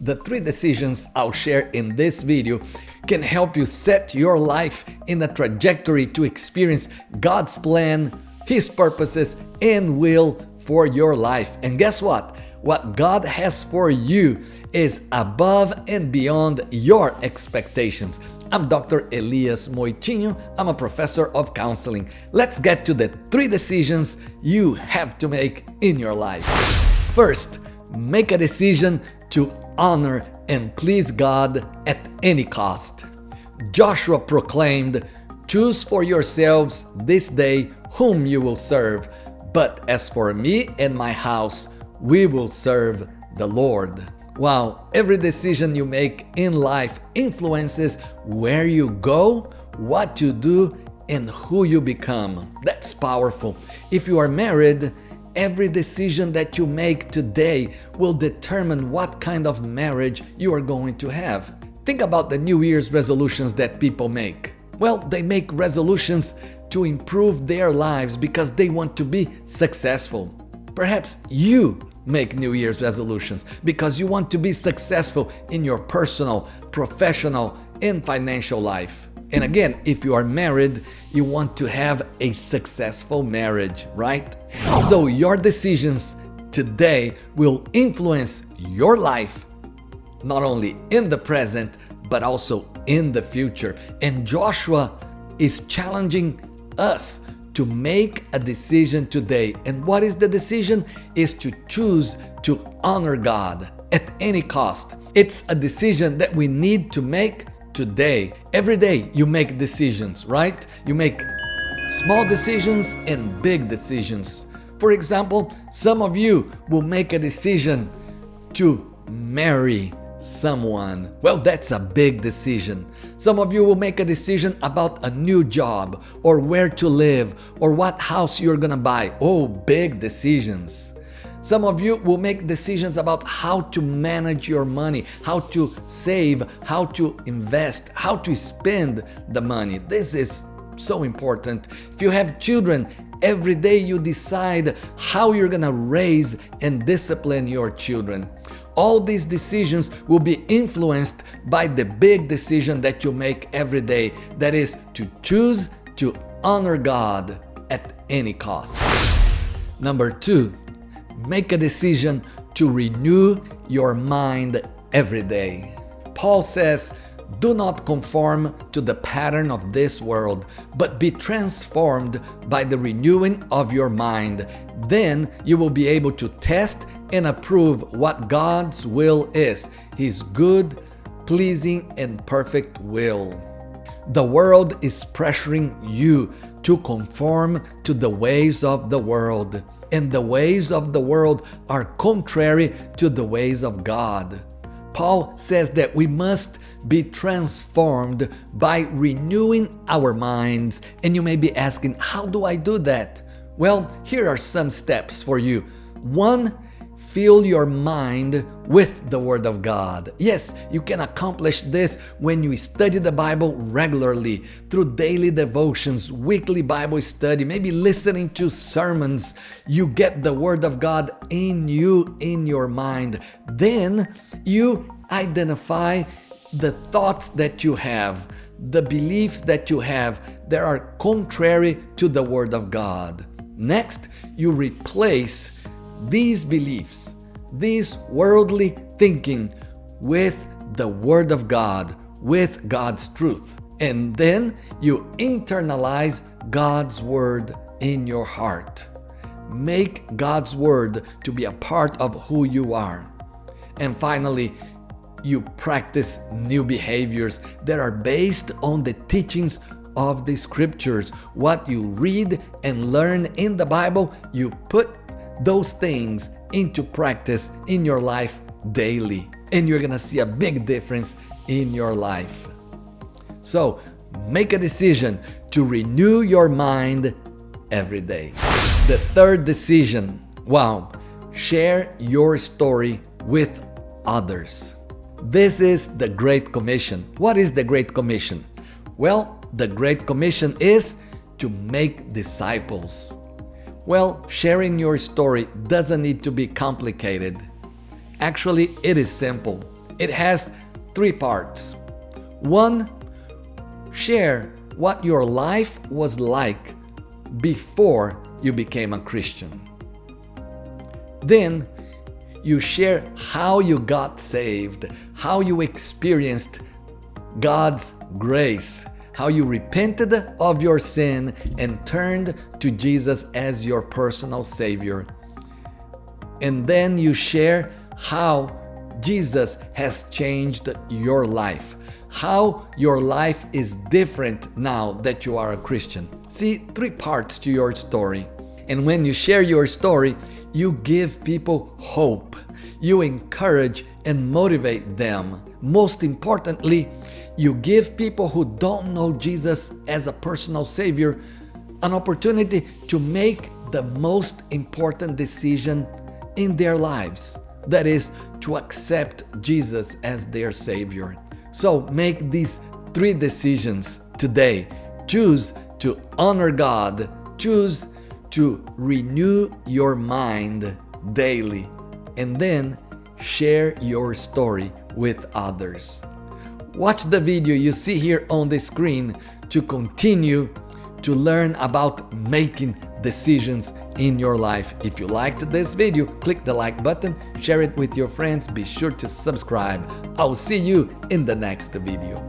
The 3 decisions I'll share in this video can help you set your life in a trajectory to experience God's plan, His purposes, and will for your life. And guess what? What God has for you is above and beyond your expectations. I'm Dr. Elias Moitinho. I'm a professor of counseling. Let's get to the 3 decisions you have to make in your life. First, make a decision to honor and please God at any cost. Joshua proclaimed, "Choose for yourselves this day whom you will serve, but as for me and my house, we will serve the Lord." Wow, every decision you make in life influences where you go, what you do, and who you become. That's powerful. If you are married, every decision that you make today will determine what kind of marriage you are going to have. Think about the New Year's resolutions that people make. Well, they make resolutions to improve their lives because they want to be successful. Perhaps you make New Year's resolutions because you want to be successful in your personal, professional, and financial life. And again, if you are married, you want to have a successful marriage, right? So your decisions today will influence your life, not only in the present, but also in the future. And Joshua is challenging us to make a decision today. And what is the decision? Is to choose to honor God at any cost. It's a decision that we need to make today. Every day you make decisions, right? You make small decisions and big decisions. For example, some of you will make a decision to marry someone. Well, that's a big decision. Some of you will make a decision about a new job or where to live or what house you're gonna buy. Oh, big decisions. Some of you will make decisions about how to manage your money, how to save, how to invest, how to spend the money. This is so important. If you have children, every day you decide how you're gonna raise and discipline your children. All these decisions will be influenced by the big decision that you make every day. That is to choose to honor God at any cost. Number 2, make a decision to renew your mind every day. Paul says, "Do not conform to the pattern of this world, but be transformed by the renewing of your mind. Then you will be able to test and approve what God's will is, His good, pleasing, and perfect will." The world is pressuring you to conform to the ways of the world, and the ways of the world are contrary to the ways of God. Paul says that we must be transformed by renewing our minds. And you may be asking, how do I do that? Well, here are some steps for you. 1, fill your mind with the Word of God. Yes, you can accomplish this when you study the Bible regularly through daily devotions, weekly Bible study, maybe listening to sermons. You get the Word of God in you, in your mind. Then you identify the thoughts that you have, the beliefs that you have that are contrary to the Word of God. Next, you replace these beliefs, this worldly thinking with the Word of God, with God's truth. And then you internalize God's Word in your heart. Make God's Word to be a part of who you are. And finally, you practice new behaviors that are based on the teachings of the Scriptures. What you read and learn in the Bible, you put those things into practice in your life daily, and you're gonna see a big difference in your life. So make a decision to renew your mind every day. The 3rd decision, share your story with others. This is the Great Commission. What is the Great Commission? Well, the Great Commission is to make disciples. Well, sharing your story doesn't need to be complicated. Actually, it is simple. It has 3 parts. 1, share what your life was like before you became a Christian. Then you share how you got saved, how you experienced God's grace, how you repented of your sin and turned to Jesus as your personal Savior. And then you share how Jesus has changed your life, how your life is different now that you are a Christian. See, 3 parts to your story. And when you share your story, you give people hope. You encourage and motivate them. Most importantly, you give people who don't know Jesus as a personal Savior an opportunity to make the most important decision in their lives. That is, to accept Jesus as their Savior. So make these 3 decisions today. Choose to honor God. Choose to renew your mind daily. And then share your story with others. Watch the video you see here on the screen to continue to learn about making decisions in your life. If you liked this video, click the like button, share it with your friends, be sure to subscribe. I'll see you in the next video.